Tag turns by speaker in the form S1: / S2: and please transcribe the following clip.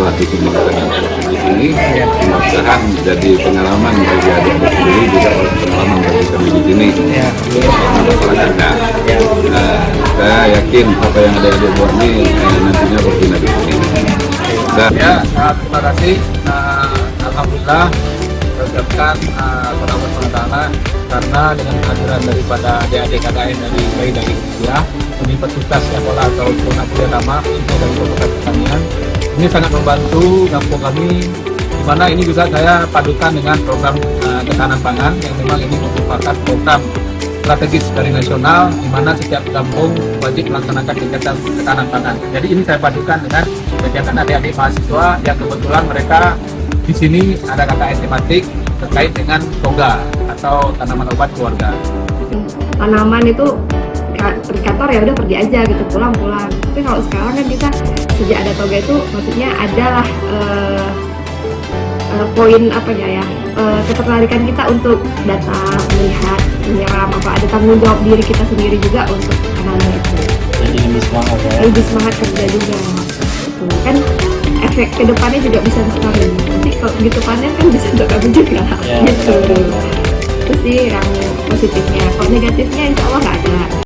S1: setelah dikunjungkan di sini, mudah-mudahan menjadi pengalaman bagi adik-adik sendiri, juga pengalaman bagi kami di sini. Masyarakatnya. Saya yakin apa yang adik-adik buat ini nantinya berguna di sini.
S2: Terima kasih. Alhamdulillah mengucapkan selamat pengetahuan karena dengan kehadiran daripada adik-adik KKN dari usia Universitas Sekolah atau Purnakuliah Lama khususnya dari Fakultas Pertanian ini sangat membantu kampung kami, di mana ini juga saya padukan dengan program ketahanan pangan yang memang ini merupakan program strategis dari nasional, di mana setiap kampung wajib melaksanakan kegiatan ketahanan pangan. Jadi ini saya padukan dengan kegiatan adik-adik mahasiswa yang kebetulan mereka di sini ada KKN tematik terkait dengan toga atau tanaman obat keluarga.
S3: Tanaman itu di kantor ya udah pergi aja gitu, pulang. Tapi kalau sekarang kan kita sejak ada toga itu maksudnya adalah poin ketertarikan kita untuk datang melihat menyeram ada tanggung jawab diri kita sendiri juga untuk tanaman itu.
S4: Jadi lebih semangat ya.
S3: Lebih semangat kerja juga. Gitu. Kan efek kedepannya juga bisa sekali. Nanti kalau gitu panen kan bisa untuk kami juga.
S4: Ya,
S3: gitu.
S4: benar.
S3: Itu sih yang positifnya. Kalau negatifnya insya Allah nggak ada.